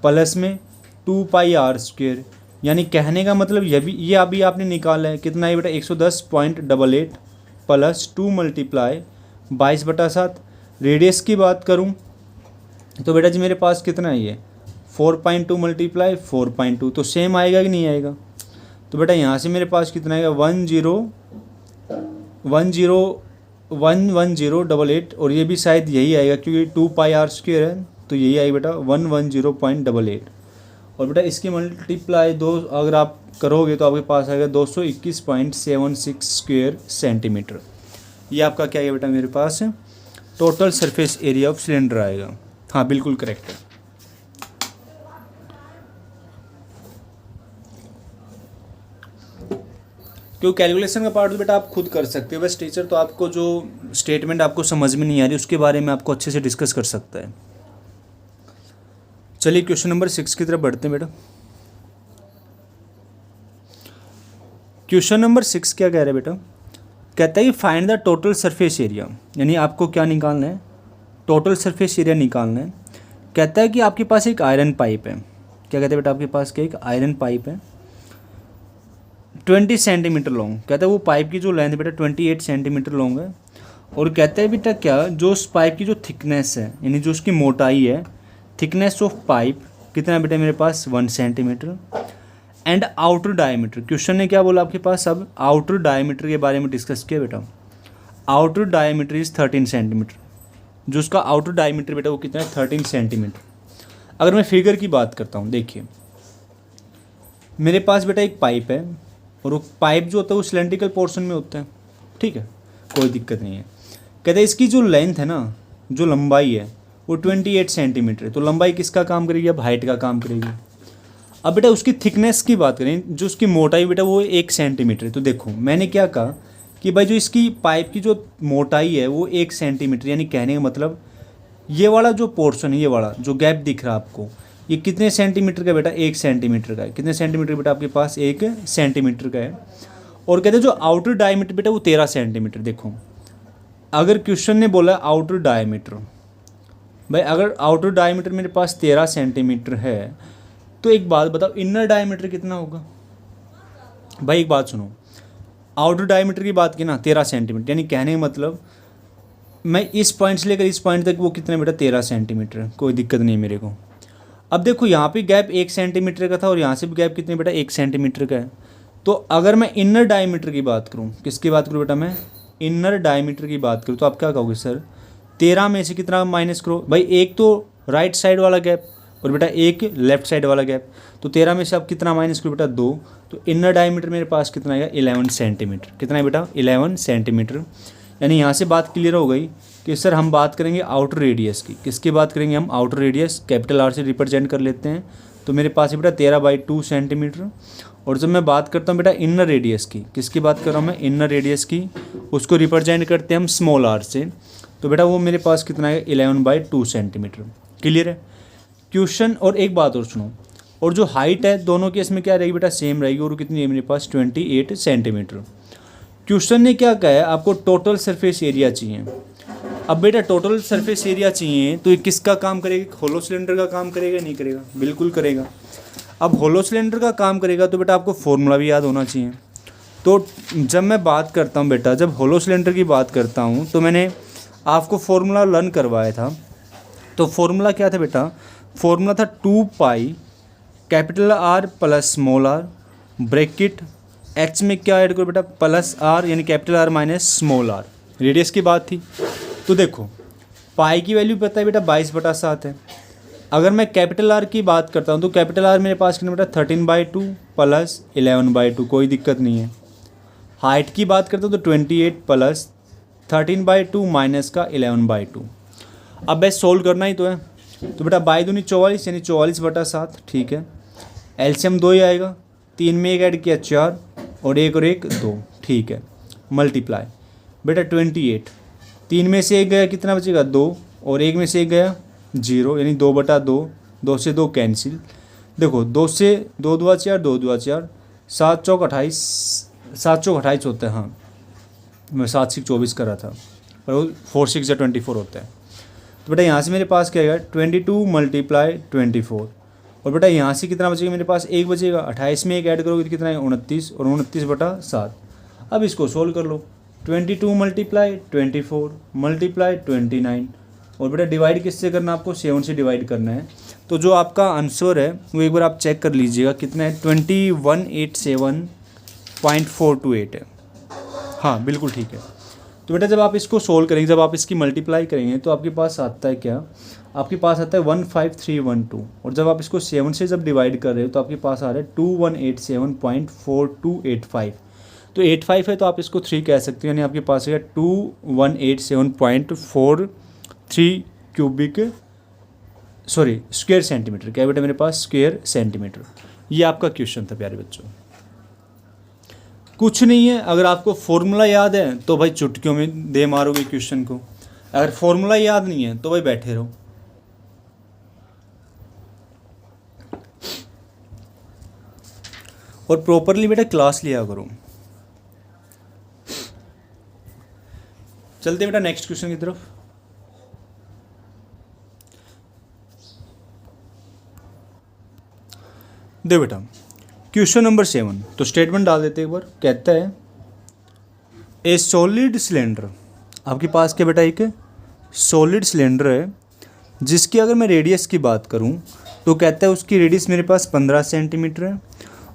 प्लस में 2πr², यानी कहने का मतलब ये अभी आपने निकाला है कितना है बेटा 110.88 प्लस 2 मल्टीप्लाई 22/7। रेडियस की बात करूं तो बेटा जी मेरे पास कितना है ये 4.2 मल्टीप्लाई 4.2, तो सेम आएगा कि नहीं आएगा। तो बेटा यहाँ से मेरे पास कितना आएगा 11088 और ये भी शायद यही आएगा क्योंकि 2πr² है, तो यही आएगा बेटा 110.88 और बेटा इसकी मल्टीप्लाई 2 अगर आप करोगे तो आपके पास आएगा 221.76 स्क्वेयर सेंटीमीटर। ये आपका क्या है बेटा मेरे पास total surface area of cylinder आएगा। हाँ बिल्कुल करेक्ट है। क्योंकि कैलकुलेशन का पार्ट तो बेटा आप खुद कर सकते हो, बस टीचर तो आपको जो स्टेटमेंट आपको समझ में नहीं आ रही उसके बारे में आपको अच्छे से डिस्कस कर सकता है। चलिए क्वेश्चन नंबर 6 की तरफ बढ़ते हैं बेटा। क्वेश्चन नंबर 6 क्या कह रहा है बेटा, कहता है कि find the total surface area, यानी आपको क्या निकालना है, टोटल सरफेस एरिया निकालना है। कहता है कि आपके पास एक आयरन पाइप है, क्या कहते हैं बेटा, आपके पास क्या एक आयरन पाइप है 20 सेंटीमीटर लॉन्ग। कहता है वो पाइप की जो लेंथ है बेटा 28 सेंटीमीटर लॉन्ग है। और कहता है बेटा क्या, जो उस पाइप की जो थिकनेस है, यानी जो उसकी मोटाई है, थिकनेस ऑफ पाइप कितना है बेटा मेरे पास 1 centimetre. And outer diameter, question ने क्या बोला आपके पास, अब आउटर डायमीटर के बारे में डिस्कस किया बेटा। आउटर डायमीटर इज़ 13 सेंटीमीटर, जो उसका आउटर डायमीटर बेटा वो कितना है 13 सेंटीमीटर। अगर मैं फिगर की बात करता हूँ, देखिए मेरे पास बेटा एक पाइप है और वो पाइप जो होता है वो सिलेंड्रिकल पोर्शन में होता है, ठीक है, कोई दिक्कत नहीं है। कहते हैं इसकी जो लेंथ है ना, जो लंबाई है वो 28 सेंटीमीटर है, तो लंबाई किसका काम करेगी, अब हाइट का काम करेगी। अब बेटा उसकी थिकनेस की बात करें, जो उसकी मोटाई बेटा वो 1 सेंटीमीटर है। तो देखो मैंने क्या कहा कि भाई जो इसकी पाइप की जो मोटाई है वो 1 सेंटीमीटर, यानी कहने का मतलब ये वाला जो पोर्शन है, ये वाला जो गैप दिख रहा है आपको, ये कितने सेंटीमीटर का बेटा 1 सेंटीमीटर का है। कितने सेंटीमीटर बेटा आपके पास 1 सेंटीमीटर का है। और कहते हैं जो आउटर डायमीटर बेटा वो 13 सेंटीमीटर। देखो अगर क्वेश्चन ने बोला आउटर डायमीटर, भाई अगर आउटर डायमीटर मेरे पास 13 सेंटीमीटर है तो एक बात बताओ इनर डायमीटर कितना होगा। भाई एक बात सुनो, आउटर डायमीटर की बात की ना 13 सेंटीमीटर, यानी कहने का मतलब मैं इस पॉइंट से लेकर इस पॉइंट तक वो कितना बेटा 13 सेंटीमीटर, कोई दिक्कत नहीं मेरे को। अब देखो यहाँ पे गैप 1 सेंटीमीटर का था और यहाँ से भी गैप कितने बेटा 1 सेंटीमीटर का है। तो अगर मैं इनर डायमीटर की बात करूँ, किसकी बात करूँ बेटा, मैं इनर डायमीटर की बात करूँ, तो आप क्या कहोगे सर 13 में से कितना माइनस करो। भाई एक तो राइट साइड वाला गैप और बेटा एक लेफ्ट साइड वाला गैप, तो 13 में से आप कितना माइनस करो बेटा 2। तो इनर डायमीटर मेरे पास कितना आएगा 11 सेंटीमीटर। कितना है बेटा 11 सेंटीमीटर। यानी यहाँ से बात क्लियर हो गई कि सर हम बात करेंगे आउटर रेडियस की। किसकी बात करेंगे हम, आउटर रेडियस, कैपिटल आर से रिप्रेजेंट कर लेते हैं। तो मेरे पास है बेटा 13/2 सेंटीमीटर। और जब मैं बात करता हूँ बेटा इनर रेडियस की, किसकी बात कर रहा हूँ मैं, इनर रेडियस की, उसको रिप्रेजेंट करते हैं हम स्मॉल आर से। तो बेटा वो मेरे पास कितना है 11/2 सेंटीमीटर। क्लियर है क्वेश्चन। और एक बात और सुनो, और जो हाइट है दोनों के इसमें क्या रहेगी बेटा सेम रहेगी, और कितनी है मेरे पास 28 सेंटीमीटर। क्वेश्चन ने क्या कहा है, आपको टोटल सरफेस एरिया चाहिए। अब बेटा टोटल सरफेस एरिया चाहिए तो ये किसका काम करेगा, होलो सिलेंडर का काम करेगा नहीं करेगा, बिल्कुल करेगा। अब होलो सिलेंडर का काम करेगा तो बेटा आपको फॉर्मूला भी याद होना चाहिए। तो जब मैं बात करता हूँ बेटा, जब होलो सिलेंडर की बात करता हूँ तो मैंने आपको फॉर्मूला लर्न करवाया था। तो फॉर्मूला क्या था बेटा, फॉर्मूला था 2 pi capital R plus small r bracket x में क्या ऐड करो बेटा प्लस आर, यानी capital R minus small r, radius की बात थी। तो देखो पाई की वैल्यू पता है बेटा 22/7 है। अगर मैं कैपिटल आर की बात करता हूँ तो कैपिटल आर मेरे पास कितना बेटा 13/2 प्लस 11/2, कोई दिक्कत नहीं है। हाइट की बात करता हूँ तो 28 प्लस 13/2 माइनस का 11/2। अब बस सोल्व करना ही तो है। तो बेटा 22 44, यानी 44/7, ठीक है। एलसीएम 2 ही आएगा, 3 में 1 ऐड किया 4 और 1 और 1 2, ठीक है। मल्टीप्लाई बेटा 28, 3 में से 1 गया कितना बचेगा 2 और 1 में से 1 गया 0, यानी 2/2, 2 से 2 कैंसिल। देखो 2 से 2 2 4, 2 2 4, 7 चौक 28, 7 चौक 28 होता है। हाँ मैं 7 6 24 कर रहा था, पर वो 4 6 या 24 होता है। तो बेटा यहाँ से मेरे पास क्या आएगा 22 × 24, और बेटा यहाँ से कितना बचेगा मेरे पास 1 बचेगा। 28 में 1 ऐड करोगे तो कितना है 29, और 29/7। अब इसको सोल्व कर लो, 22 × 24 × 29, और बेटा डिवाइड किससे करना है आपको 7 से डिवाइड करना है। तो जो आपका आंसर है वो एक बार आप चेक कर लीजिएगा कितना है 2187.428 है। हाँ बिल्कुल ठीक है। तो बेटा जब आप इसको सोल्व करेंगे, जब आप इसकी मल्टीप्लाई करेंगे तो आपके पास आता है क्या, आपके पास आता है 15312, और जब आप इसको 7 से जब डिवाइड कर रहे हो तो आपके पास आ रहा है 2187.4285। तो 85 है तो आप इसको 3 कह सकते हो, यानी आपके पास है 2187.43 स्क्वायर सेंटीमीटर। क्या बेटा मेरे पास स्क्वायर सेंटीमीटर। ये आपका क्वेश्चन था प्यारे बच्चों। कुछ नहीं है। अगर आपको फॉर्मूला याद है तो भाई चुटकियों में दे मारोगे क्वेश्चन को, अगर फॉर्मूला याद नहीं है तो भाई बैठे रहो। और प्रॉपरली बेटा क्लास लिया करो। चलते बेटा नेक्स्ट क्वेश्चन की तरफ। दे बेटा क्वेश्चन नंबर 7, तो स्टेटमेंट डाल देते एक बार। कहता है ए सॉलिड सिलेंडर, आपके पास क्या बेटा एक सॉलिड सिलेंडर है जिसकी अगर मैं रेडियस की बात करूं तो कहता है उसकी रेडियस मेरे पास 15 सेंटीमीटर है।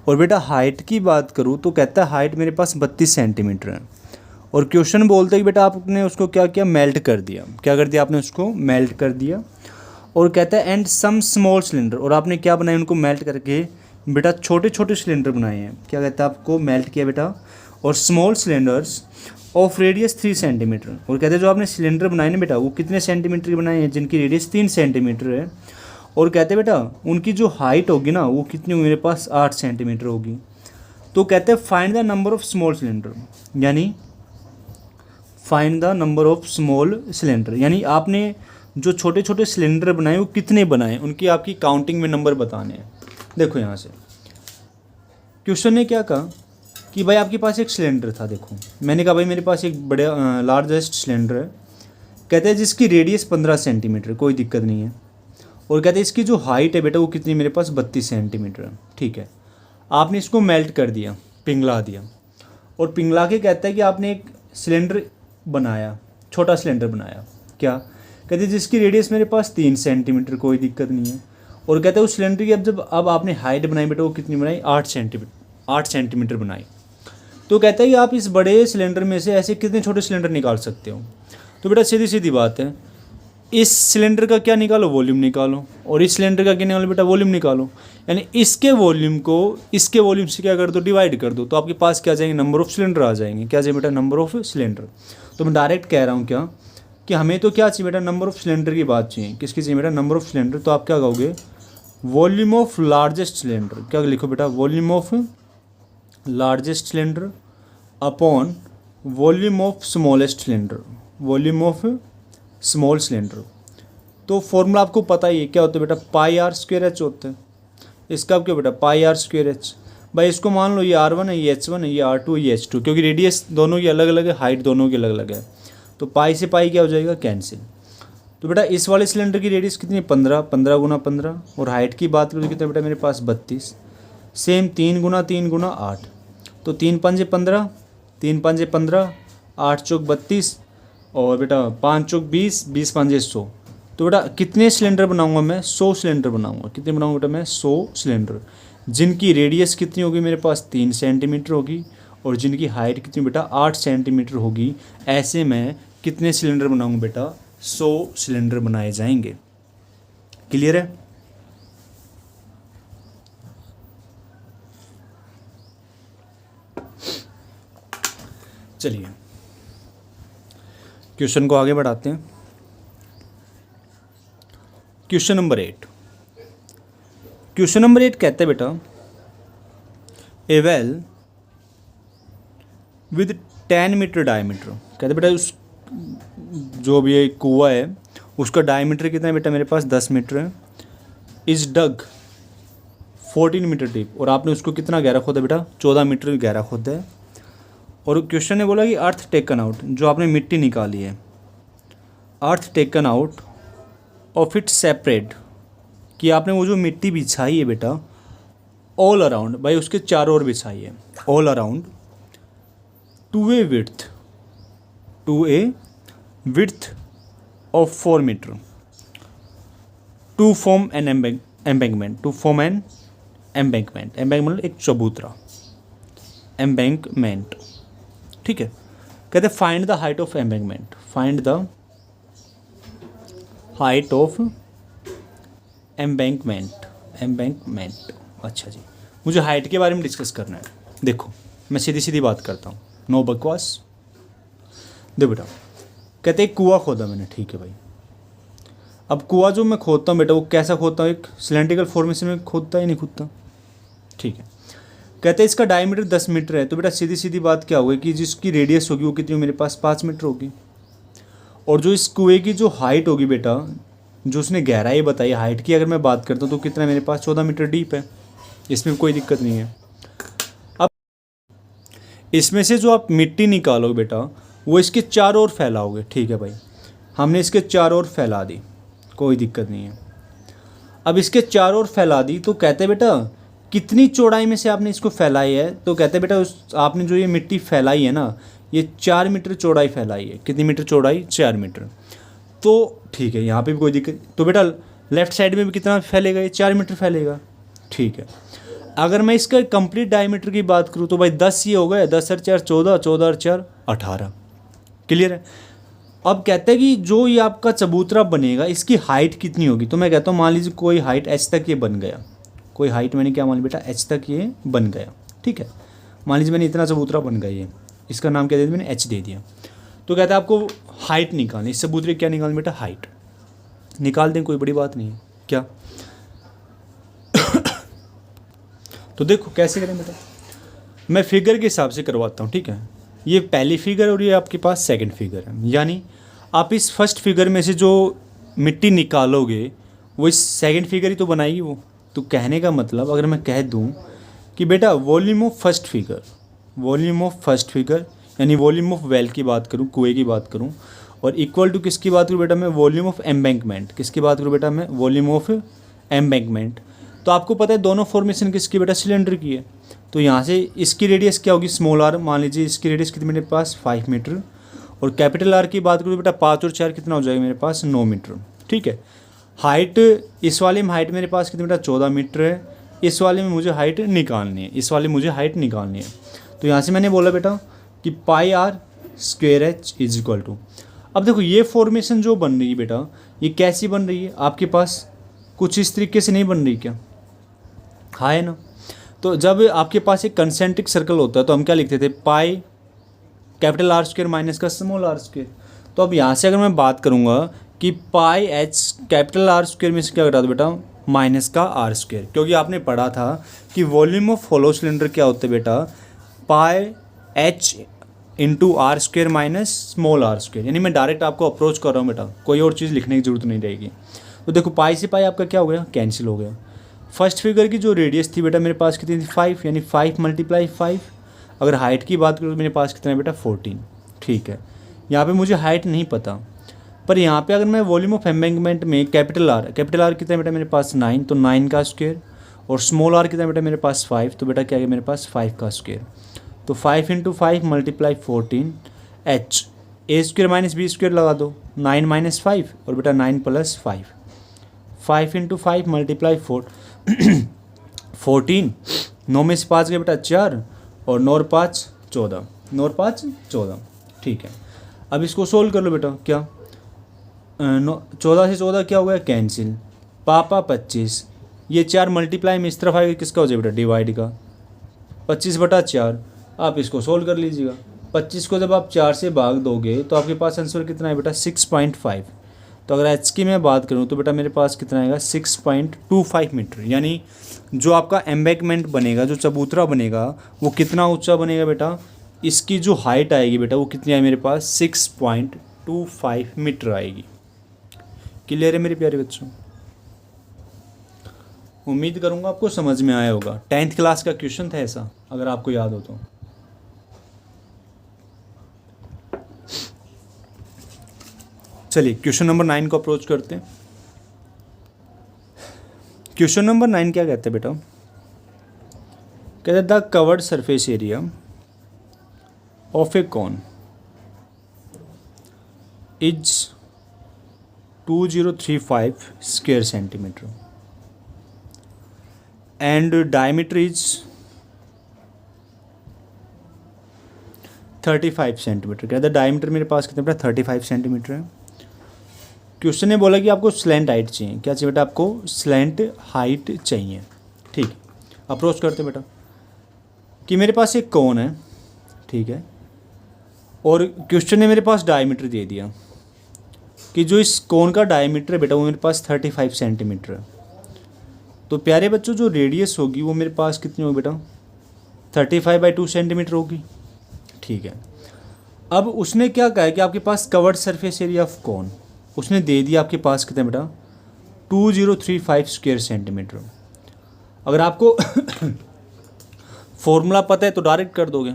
और बेटा हाइट की बात करूं तो कहता है हाइट मेरे पास 32 सेंटीमीटर है। और क्वेश्चन बोलते हैं कि बेटा आपने उसको क्या किया, मेल्ट कर दिया। क्या कर दिया आपने, उसको मेल्ट कर दिया। और कहता है एंड सम स्मॉल सिलेंडर, और आपने क्या बनाया, उनको मेल्ट करके बेटा छोटे छोटे सिलेंडर बनाए हैं। क्या कहता है, आपको मेल्ट किया बेटा। और small cylinders of radius 3 centimetre, और कहते हैं जो आपने सिलेंडर बनाए ना बेटा वो कितने सेंटीमीटर के बनाए हैं, जिनकी रेडियस 3 सेंटीमीटर है। और कहते हैं बेटा उनकी जो हाइट होगी ना वो कितनी होगी, मेरे पास 8 सेंटीमीटर होगी। तो कहते हैं find the number of small cylinder, यानी find the number of small cylinder, यानी आपने जो छोटे छोटे सिलेंडर बनाए वो कितने बनाए, उनकी आपकी काउंटिंग में नंबर बताने हैं। देखो यहाँ से क्वेश्चन ने क्या कहा कि भाई आपके पास एक सिलेंडर था। देखो मैंने कहा भाई मेरे पास एक बड़े लार्जेस्ट सिलेंडर है। कहते हैं जिसकी रेडियस 15 सेंटीमीटर, कोई दिक्कत नहीं है। और कहते हैं इसकी जो हाइट है बेटा वो कितनी, मेरे पास 32 सेंटीमीटर है। ठीक है, आपने इसको मेल्ट कर दिया, पिघला दिया। और पिघला के कहता है कि आपने एक सिलेंडर बनाया, छोटा सिलेंडर बनाया। क्या कहते हैं जिसकी रेडियस मेरे पास 3 सेंटीमीटर, कोई दिक्कत नहीं है। और कहते हैं उस सिलेंडर की अब आपने हाइट बनाई बेटा वो कितनी बनाई, 8 सेंटीमीटर बनाई। तो कहता है कि आप इस बड़े सिलेंडर में से ऐसे कितने छोटे सिलेंडर निकाल सकते हो। तो बेटा सीधी सीधी बात है, इस सिलेंडर का क्या निकालो, वॉल्यूम निकालो। और इस सिलेंडर का क्या निकालो बेटा, वॉल्यूम निकालो। यानी इसके वॉल्यूम को इसके वॉल्यूम से क्या कर दो, डिवाइड कर दो। तो आपके पास क्या जाएंगे, नंबर ऑफ सिलेंडर आ जाएंगे। क्या चाहिए बेटा, नंबर ऑफ सिलेंडर। तो मैं डायरेक्ट कह रहा हूँ क्या कि हमें तो क्या चाहिए बेटा, नंबर ऑफ सिलेंडर की बात चाहिए। किसकी चाहिए बेटा, नंबर ऑफ सिलेंडर। तो आप क्या कहोगे, वॉल्यूम ऑफ लार्जेस्ट सिलेंडर। क्या लिखो बेटा, volume of largest cylinder upon volume of smallest cylinder, volume of small cylinder. तो फॉर्मूला आपको पता ही है क्या होता है बेटा, पाई आर स्क्वेयर एच होता है। इसका क्या बेटा, पाई आर स्क्वेयर एच। भाई इसको मान लो ये R1 है, ये H1 है, ये R2 है, ये H2, क्योंकि रेडियस दोनों की अलग अलग है, हाइट दोनों की अलग अलग है। तो पाई से पाई क्या हो जाएगा, कैंसिल। तो बेटा इस वाले सिलेंडर की रेडियस कितनी है, 15, 15 गुना 15। और हाइट की बात करें तो कितना बेटा, मेरे पास 32। सेम 3 गुना 3 गुना 8। तो 3 पंजे 15, 3 पंजे 15, 8 चौक 32, और बेटा 5 चौक 20, 20 पंजे 100। तो बेटा कितने सिलेंडर बनाऊंगा मैं, 100 सिलेंडर बनाऊंगा। कितने बनाऊंगा बेटा मैं, 100 सिलेंडर, जिनकी रेडियस कितनी होगी, मेरे पास 3 सेंटीमीटर होगी। और जिनकी हाइट कितनी बेटा, 8 सेंटीमीटर होगी। ऐसे मैं कितने सिलेंडर बनाऊंगा बेटा, 100 सिलेंडर बनाए जाएंगे। क्लियर है। चलिए क्वेश्चन को आगे बढ़ाते हैं। Question number 8। क्वेश्चन नंबर 8 कहते हैं बेटा ए वेल विद 10 मीटर डायमीटर। कहते बेटा उस जो भी एक कुआं है उसका डायमीटर कितना है बेटा, मेरे पास 10 मीटर है। इज डग 14 मीटर डीप, और आपने उसको कितना गहरा खोदा बेटा, 14 मीटर गहरा खोदा है। और क्वेश्चन ने बोला कि अर्थ टेकन आउट, जो आपने मिट्टी निकाली है, अर्थ taken out of it separate, कि आपने वो जो मिट्टी बिछाई है बेटा ऑल अराउंड, भाई उसके चारों ओर बिछाई है all around, to a width of 4 metre to form an embankment, to form an embankment. Embankment एक चबूतरा, एम्बैंकमेंट। ठीक है, कहते हैं find the height of embankment, find the height of embankment, embankment. अच्छा जी, मुझे हाइट के बारे में डिस्कस करना है। देखो मैं सीधी सीधी बात करता हूँ, नो बकवास। देखो बेटा कहते हैं कुआं खोदा मैंने, ठीक है भाई। अब कुआं जो मैं खोदता हूँ बेटा वो कैसा खोदता हूँ, एक सिलेंड्रिकल फॉर्मेशन में खोदता है, नहीं खोदता, ठीक है। कहते हैं इसका डायमीटर 10 मीटर है, तो बेटा सीधी सीधी बात क्या होगी कि जिसकी रेडियस होगी वो कितनी हो मेरे पास 5 मीटर होगी। और जो इस कुएँ की जो हाइट होगी बेटा, जो उसने गहराई बताई हाइट की, अगर मैं बात करता हूँ तो कितना मेरे पास 14 मीटर डीप है, इसमें कोई दिक्कत नहीं है। अब इसमें से जो आप मिट्टी निकालोगे बेटा वो इसके चारों ओर फैलाओगे, ठीक है भाई, हमने इसके चारों ओर फैला दी, कोई दिक्कत नहीं है। अब इसके चारों ओर फैला दी तो कहते हैं बेटा कितनी चौड़ाई में से आपने इसको फैलाई है, तो कहते हैं बेटा आपने जो ये मिट्टी फैलाई है ना, ये 4 मीटर चौड़ाई फैलाई है। कितनी मीटर चौड़ाई? 4 मीटर। तो ठीक है, यहाँ पे भी कोई दिक्कत, तो बेटा लेफ्ट साइड में भी कितना फैलेगा? ये 4 मीटर फैलेगा, ठीक है। अगर मैं इसका कंप्लीट डायमीटर की बात करूँ तो भाई 10 ये हो गया, 10 और 4 14, 14 और 4 18। क्लियर है। अब कहते हैं कि जो ये आपका चबूतरा बनेगा इसकी हाइट कितनी होगी, तो मैं कहता हूँ मान लीजिए कोई हाइट एच तक ये बन गया, कोई हाइट मैंने क्या मान ली बेटा एच तक ये बन गया, ठीक है। मान लीजिए मैंने इतना चबूतरा बन गया, ये इसका नाम क्या दे दिया मैंने? एच दे दिया। तो कहता है आपको हाइट निकालनी, इस चबूतरे क्या निकालनी बेटा? हाइट निकाल दें, कोई बड़ी बात नहीं है क्या। तो देखो कैसे करें बेटा, मैं फिगर के हिसाब से करवाता हूँ, ठीक है। ये पहली फिगर और ये आपके पास सेकंड फिगर है, यानी आप इस फर्स्ट फिगर में से जो मिट्टी निकालोगे वो इस सेकंड फिगर ही तो बनाएगी वो। तो कहने का मतलब अगर मैं कह दूं कि बेटा volume of first figure, volume of first figure यानी वॉल्यूम ऑफ वेल की बात करूं, कुएँ की बात करूं, और इक्वल टू किसकी बात करूं बेटा मैं? Volume of embankment. किसकी बात करूं बेटा मैं? Volume of embankment. तो आपको पता है दोनों फॉर्मेशन किसकी बेटा? सिलेंडर की है। तो यहाँ से इसकी रेडियस क्या होगी? Small r. मान लीजिए इसकी रेडियस कितनी मेरे पास? 5 मीटर। और कैपिटल आर की बात करूँ बेटा 5 और 4 कितना हो जाएगा मेरे पास? 9 मीटर, ठीक है। हाइट इस वाले में हाइट मेरे पास कितनी बेटा? 14 मीटर है। इस वाले में मुझे हाइट निकालनी है, इस वाले में मुझे हाइट निकालनी है। तो यहाँ से मैंने बोला बेटा कि pi r square h is equal to, अब देखो ये फॉर्मेशन जो बन रही है बेटा ये कैसी बन रही है आपके पास? कुछ इस तरीके से नहीं बन रही क्या? हाँ है ना। तो जब आपके पास एक कंसेंट्रिक सर्कल होता है तो हम क्या लिखते थे? पाई कैपिटल आर स्क्वेयर माइनस का स्मॉल आर स्क्वेयर। तो अब यहाँ से अगर मैं बात करूँगा कि पाई एच कैपिटल आर स्क्वेयर में से क्या घटा दो बेटा? माइनस का आर स्क्वेयर, क्योंकि आपने पढ़ा था कि वॉल्यूम ऑफ होलो सिलेंडर क्या होता है बेटा? Pi H into R square minus small R square. यानी मैं डायरेक्ट आपको अप्रोच कर रहा हूँ बेटा, कोई और चीज़ लिखने की जरूरत नहीं रहेगी। तो देखो पाई से पाई आपका क्या हो गया? कैंसिल हो गया। फर्स्ट फिगर की जो रेडियस थी बेटा मेरे पास कितनी थी? 5, यानी 5 × 5। अगर हाइट की बात करूँ तो मेरे पास कितना है बेटा? 14, ठीक है। यहाँ पे मुझे हाइट नहीं पता, पर यहाँ पे अगर मैं वॉल्यूम ऑफ एम्बैंकमेंट में कैपिटल आर कितना बेटा मेरे पास? 9, तो 9 का स्क्वायर, और स्मॉल आर कितना बेटा मेरे पास? 5, तो बेटा क्या है मेरे पास? 5 का स्क्वायर। तो 5 × 5 × 14 एच, ए स्क्वायर माइनस बी स्क्वायर लगा दो, 9 - 5 और बेटा 9 + 5, 5 × 5 × 14, 9 में से 5 गया बेटा 4, और 9 और 5 14, 9 और 5 14, ठीक है। अब इसको सोल्व कर लो बेटा। क्या 14 से 14 क्या हो गया? कैंसिल। पापा 25, ये 4 मल्टीप्लाई में इस तरफ आएगा, किसका हो जाएगा बेटा? डिवाइड का। 25/4, आप इसको सोल्व कर लीजिएगा। 25 को जब आप 4 से भाग दोगे तो आपके पास आंसर कितना है बेटा? 6.5। तो अगर एच की मैं बात करूँ तो बेटा मेरे पास कितना आएगा? 6.25 मीटर। यानी जो आपका एम्बैंकमेंट बनेगा, जो चबूतरा बनेगा, वो कितना ऊंचा बनेगा बेटा? इसकी जो हाइट आएगी बेटा वो कितनी है मेरे पास? 6.25 मीटर आएगी। क्लियर है मेरे प्यारे बच्चों? उम्मीद करूँगा आपको समझ में आया होगा। 10th क्लास का क्वेश्चन था ऐसा, अगर आपको याद हो तो। चलिए क्वेश्चन नंबर 9 को अप्रोच करते हैं। क्वेश्चन नंबर 9 क्या कहते हैं बेटा? कहते हैं the curved surface area of a cone is 2035 square centimetre and diameter is 35 centimetre. कहते हैं डायमीटर मेरे पास कितना बेटा? 35 सेंटीमीटर है। क्वेश्चन ने बोला कि आपको स्लैंट हाइट चाहिए। क्या चाहिए बेटा? आपको स्लैंट हाइट चाहिए, ठीक। अप्रोच करते बेटा कि मेरे पास एक कोन है, ठीक है, और क्वेश्चन ने मेरे पास डायमीटर दे दिया कि जो इस कोन का डायमीटर है बेटा वो मेरे पास 35 सेंटीमीटर है। तो प्यारे बच्चों जो रेडियस होगी वो मेरे पास कितनी होगी बेटा? 35/2 सेंटीमीटर होगी। ठीक है, अब उसने क्या कहा है कि आपके पास कवर्ड सरफेस एरिया ऑफ कौन, उसने दे दिया आपके पास कितना बेटा 2035 स्क्वायर सेंटीमीटर। अगर आपको फॉर्मूला पता है तो डायरेक्ट कर दोगे।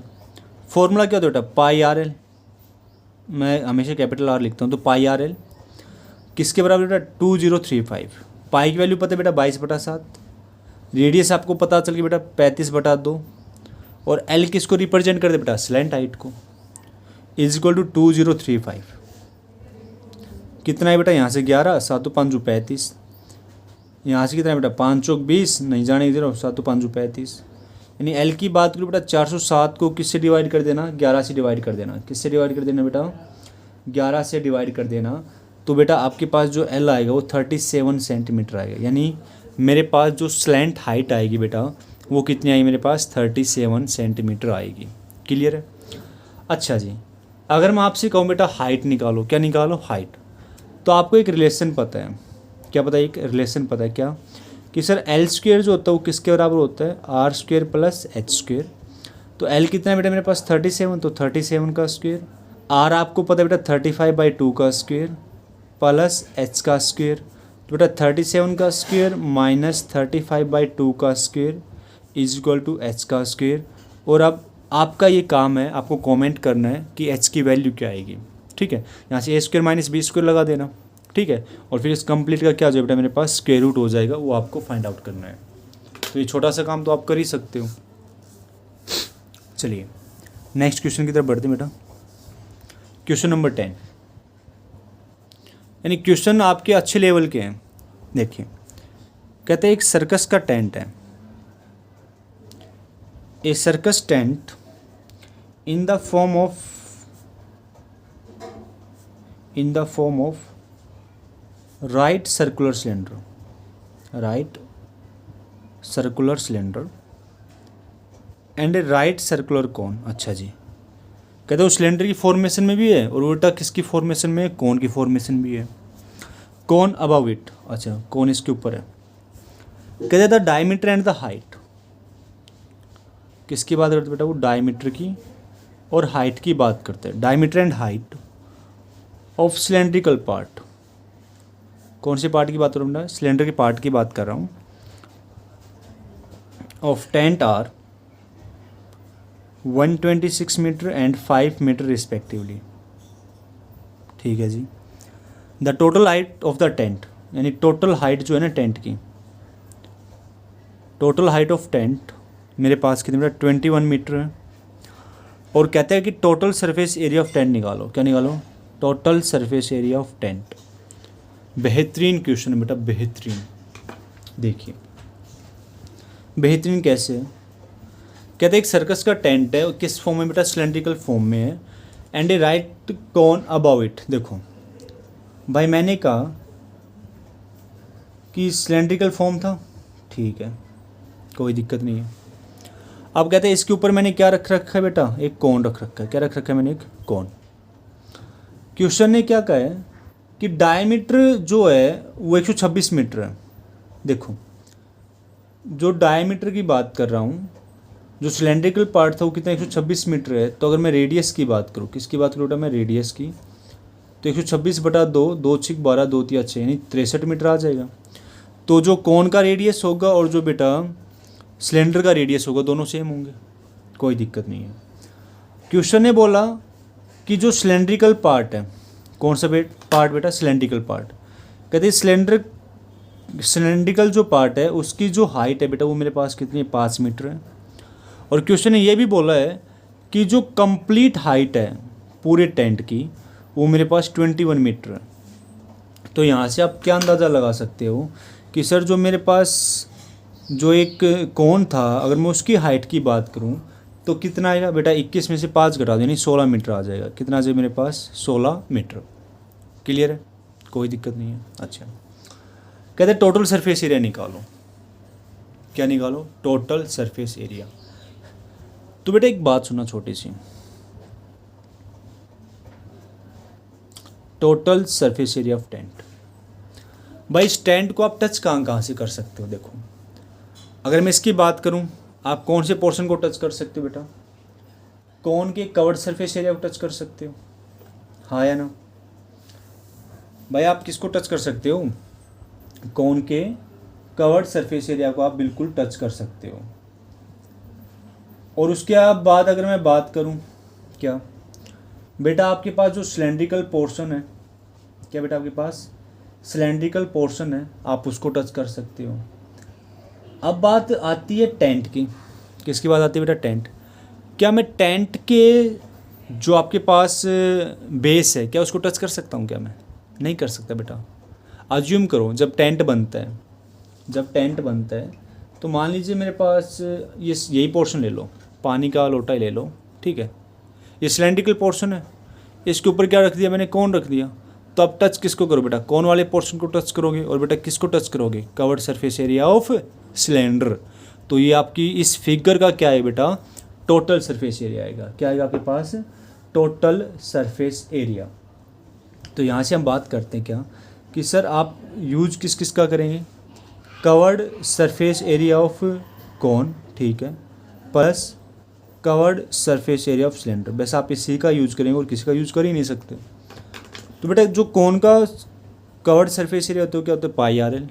फॉर्मूला क्या होता है बेटा, पाई आर एल, मैं हमेशा कैपिटल आर लिखता हूँ, तो पाई आर एल किसके बराबर बेटा 2035। पाई की वैल्यू पता है बेटा 22/7, रेडियस आपको पता चल गया बेटा 35/2, और एल किसको रिप्रेजेंट कर दे बेटा स्लैंट हाइट को, इज इक्वल टू 2035। कितना है बेटा, यहाँ से 11, 7 5 35, यहाँ से कितना है बेटा 5 चौक 20, नहीं जाने इधर 7 5 35, यानी एल की बात करूँ बेटा 407 को किससे डिवाइड कर देना, 11 से डिवाइड कर देना। किससे डिवाइड कर देना बेटा, 11 से डिवाइड कर देना। तो बेटा आपके पास जो एल आएगा वो 37 सेंटीमीटर आएगा, यानी मेरे पास जो स्लैंट हाइट आएगी बेटा वो कितनी आएगी मेरे पास 37 सेंटीमीटर आएगी। क्लियर है। अच्छा जी, अगर मैं आपसे कहूँ बेटा हाइट निकालो, क्या निकालो हाइट, तो आपको एक रिलेशन पता है, क्या पता है, एक रिलेशन पता है क्या, कि सर एल स्क्वेयर जो होता है वो किसके बराबर होता है, r square plus h square. तो एल कितना है बेटा मेरे पास 37, तो 37 का स्क्वेयर, आर आपको पता है बेटा 35/2 का स्क्वेयर प्लस एच का स्क्वेयर, तो बेटा 37 का स्क्वेयर माइनस 35/2 का square is equal to h का स्क्वेयर। और अब आपका ये काम है, आपको कमेंट करना है कि एच की वैल्यू क्या आएगी। ठीक है, यहाँ से ए स्क्वेयर माइनस बी स्क्वेयर लगा देना। ठीक है, और फिर इस कंप्लीट का क्या हो जाएगा बेटा मेरे पास स्क्वायर रूट हो जाएगा, वो आपको फाइंड आउट करना है। तो ये छोटा सा काम तो आप कर ही सकते हो। चलिए नेक्स्ट क्वेश्चन की तरफ बढ़ते हैं बेटा। क्वेश्चन नंबर 10, यानी क्वेश्चन आपके अच्छे लेवल के हैं। देखिए कहते हैं एक सर्कस का टेंट है, a circus tent in the form of right circular cylinder and a right circular cone। अच्छा जी, कहते हैं उस सिलेंडर की फॉर्मेशन में भी है और उल्टा किसकी फॉर्मेशन में है, कोन की फॉर्मेशन भी है। कोन अबव इट, अच्छा कोन इसके ऊपर है। कहते हैं the diameter and the height, किसकी बात करते बेटा, वो डायमीटर की और हाइट की बात करते हैं। Diameter and height of cylindrical part, कौन से पार्ट की बात कर रहा हूँ, सिलेंडर के पार्ट की बात कर रहा हूँ। Of tent are 126 metre and 5 metre respectively. ठीक है जी, the total height of the tent, यानी टोटल हाइट जो है ना टेंट की, टोटल हाइट ऑफ टेंट मेरे पास कितनी बेटा 21 मीटर है। और कहते हैं कि total surface area of tent निकालो, क्या निकालो, total surface area of tent. बेहतरीन क्वेश्चन है बेटा, बेहतरीन। देखिए बेहतरीन कैसे, कहते हैं एक सर्कस का टेंट है, किस फॉर्म में बेटा, सिलेंड्रिकल फॉर्म में है, and A right cone above it. देखो भाई मैंने कहा कि सिलेंड्रिकल फॉर्म था, ठीक है कोई दिक्कत नहीं है। अब कहते हैं इसके ऊपर मैंने क्या रख रखा है बेटा, एक कोन रख रखा है। क्या रख रखा है मैंने, एक कोन। क्वेश्चन ने क्या कहा है कि डायमीटर जो है वो 126 मीटर है। देखो जो डायमीटर की बात कर रहा हूँ, जो सिलेंड्रिकल पार्ट था वो कितना 126 मीटर है। तो अगर मैं रेडियस की बात करूँ, किसकी बात करूँ बेटा मैं, रेडियस की, तो 126/2, 2 6 12, 2 3 6, यानी 63 मीटर आ जाएगा। तो जो कोन का रेडियस होगा और जो बेटा सिलेंडर का रेडियस होगा दोनों सेम होंगे, कोई दिक्कत नहीं है। क्वेश्चन ने बोला कि जो सिलेंड्रिकल पार्ट है, कौन सा पार्ट बेटा, सिलेंड्रिकल पार्ट। कहते हैं सिलेंड्रिकल जो पार्ट है उसकी जो हाइट है बेटा वो मेरे पास कितनी है, 5 मीटर है। और क्वेश्चन ने ये भी बोला है कि जो कंप्लीट हाइट है पूरे टेंट की वो मेरे पास 21 मीटर है। तो यहाँ से आप क्या अंदाज़ा लगा सकते हो कि सर जो मेरे पास जो एक कोन था, अगर मैं उसकी हाइट की बात करूं तो कितना आएगा बेटा, 21 में से 5 घटा दो यानी 16 मीटर आ जाएगा। कितना आ जाएगा मेरे पास, 16 मीटर। क्लियर है, कोई दिक्कत नहीं है। अच्छा कहते हैं टोटल सरफेस एरिया निकालो, क्या निकालो, टोटल सरफेस एरिया। तो बेटा एक बात सुना छोटी सी, total surface area of tent. भाई इस टेंट को आप टच कहाँ कहाँ से कर सकते हो। देखो अगर मैं इसकी बात करूं आप कौन से पोर्शन को टच कर सकते हो बेटा? कौन के कवर्ड सरफेस एरिया को टच कर सकते हो, हाँ या ना? भाई आप किसको टच कर सकते हो? कौन के कवर्ड सरफेस एरिया को आप बिल्कुल टच कर सकते हो। और उसके बाद अगर मैं बात करूं, क्या बेटा आपके पास जो सिलेंड्रिकल पोर्शन है, क्या बेटा आपके पास सिलेंड्रिकल पोर्शन है, आप उसको टच कर सकते हो। अब बात आती है टेंट की। किसकी बात आती है बेटा? टेंट। क्या मैं टेंट के जो आपके पास बेस है, क्या उसको टच कर सकता हूँ? क्या मैं नहीं कर सकता बेटा। अज्यूम करो जब टेंट बनता है, तो मान लीजिए मेरे पास यही पोर्शन ले लो, पानी का लोटा ही ले लो, ठीक है। ये सिलेंड्रिकल पोर्शन है, इसके ऊपर क्या रख दिया मैंने? कोन रख दिया। तो अब टच किसको करो बेटा? कोन वाले पोर्शन को टच करोगे। और बेटा किसको टच करोगे? Covered surface area of cylinder. तो ये आपकी इस फिगर का क्या है बेटा? टोटल सरफेस एरिया आएगा। क्या आएगा आपके पास? Total surface area. तो यहाँ से हम बात करते हैं क्या कि सर आप यूज किस किस का करेंगे? Covered surface area of cone, ठीक है, plus covered surface area of cylinder. बस आप इसी का यूज करेंगे और किसी का यूज कर ही नहीं सकते। तो बेटा जो कोन का कवर्ड सरफेस एरिया होता है क्या होता है? पाई आर एल।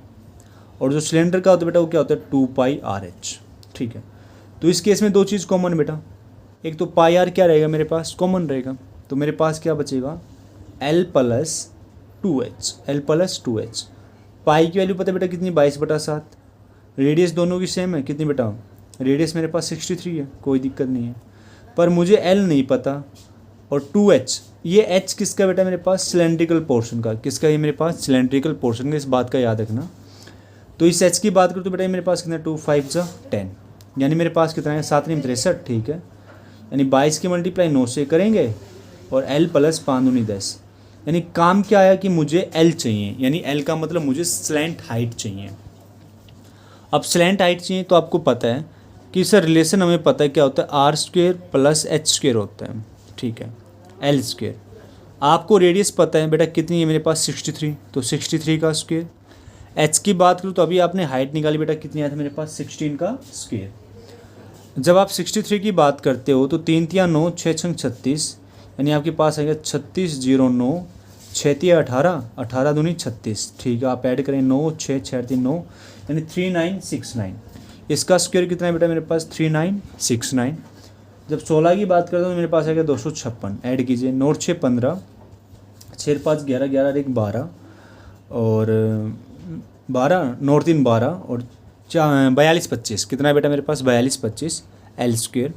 और जो सिलेंडर का होता है बेटा वो क्या होता है? 2 पाई आर एच, ठीक है। तो इस केस में दो चीज़ कॉमन है बेटा। एक तो पाई आर क्या रहेगा मेरे पास? कॉमन रहेगा। तो मेरे पास क्या बचेगा? L plus 2H, L plus 2H। पाई की वैल्यू पता है बेटा कितनी? 22/7। रेडियस दोनों की सेम है, कितनी बेटा? रेडियस मेरे पास 63 है, कोई दिक्कत नहीं है। पर मुझे एल नहीं पता। और 2H, ये एच किसका बेटा मेरे पास? सिलेंड्रिकल पोर्शन का। किसका? ये मेरे पास सिलेंड्रिकल पोर्शन का, इस बात का याद रखना। तो इस एच की बात करूँ तो बेटा मेरे पास कितना? 2 5 जा 10, यानी मेरे पास कितना है? 7 नहीं 63, ठीक है। यानी 22 की मल्टीप्लाई 9 से करेंगे और एल प्लस 5 दूनी 10। यानी काम क्या आया कि मुझे एल चाहिए, यानी एल का मतलब मुझे स्लैंट हाइट चाहिए। अब स्लैंट हाइट चाहिए तो आपको पता है कि सर रिलेशन हमें पता है क्या होता है? R square plus h square होता है, ठीक है, एल स्क्वेयर। आपको रेडियस पता है बेटा कितनी है मेरे पास? 63, तो 63 का स्क्वेयर। एच की बात करूँ तो अभी आपने हाइट निकाली बेटा, कितनी आया था मेरे पास? 16 का स्क्वेयर। जब आप 63 की बात करते हो तो 3 तिया 9, 6 छंग 36, यानी आपके पास आएगा 3609, 6 तिया 18, 18 दूनी 36, ठीक है। आप ऐड करें 9 6 6 3 9, यानी 3969। इसका स्क्वायर कितना है बेटा मेरे पास? 3969। जब 16 की बात करते हो तो मेरे पास आएगा 256, ऐड कीजिए 9 6 15, 6 5 11 11 1 12 और 12 9 3 12 और 42 25। कितना है बेटा मेरे पास? 42 25 एल स्क्वेयर।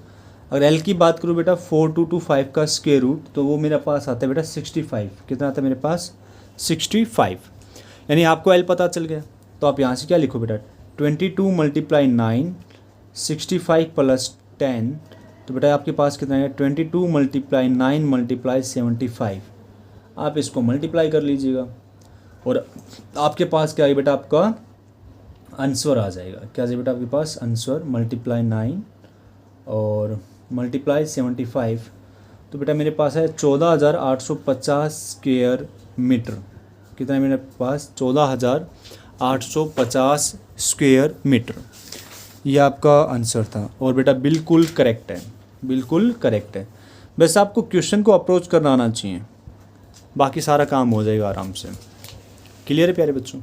अगर एल की बात करूँ बेटा 4225 का स्क्वायर रूट, तो वो मेरे पास आता है बेटा 65। कितना आता है मेरे पास? 65। यानी आपको एल पता चल गया। तो आप यहाँ से क्या लिखो बेटा? 22 × 9, 65 + 10। तो बेटा आपके पास कितना है? 22 × 9 × 75। आप इसको मल्टीप्लाई कर लीजिएगा और आपके पास क्या है बेटा? आपका आंसर आ जाएगा। क्या आ जाएगा बेटा आपके पास? आंसर × 9 और × 75। तो बेटा मेरे पास है 14,850 स्क्वायर मीटर। कितना है मेरे पास? 14,850 स्क्वायर मीटर। ये आपका आंसर था और बेटा बिल्कुल करेक्ट है, बिल्कुल करेक्ट है। बस आपको क्वेश्चन को अप्रोच करना आना चाहिए, बाकी सारा काम हो जाएगा आराम से। क्लियर है प्यारे बच्चों?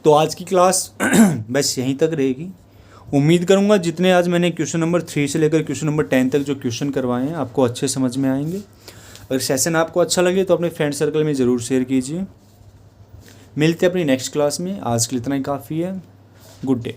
तो आज की क्लास बस यहीं तक रहेगी। उम्मीद करूंगा जितने आज मैंने क्वेश्चन नंबर 3 से लेकर क्वेश्चन नंबर 10 तक जो क्वेश्चन करवाए हैं आपको अच्छे समझ में आएंगे। अगर सेशन आपको अच्छा लगे तो अपने फ्रेंड सर्कल में ज़रूर शेयर कीजिए। मिलते हैं अपनी नेक्स्ट क्लास में। आज के लिए इतना ही काफ़ी है। Good day.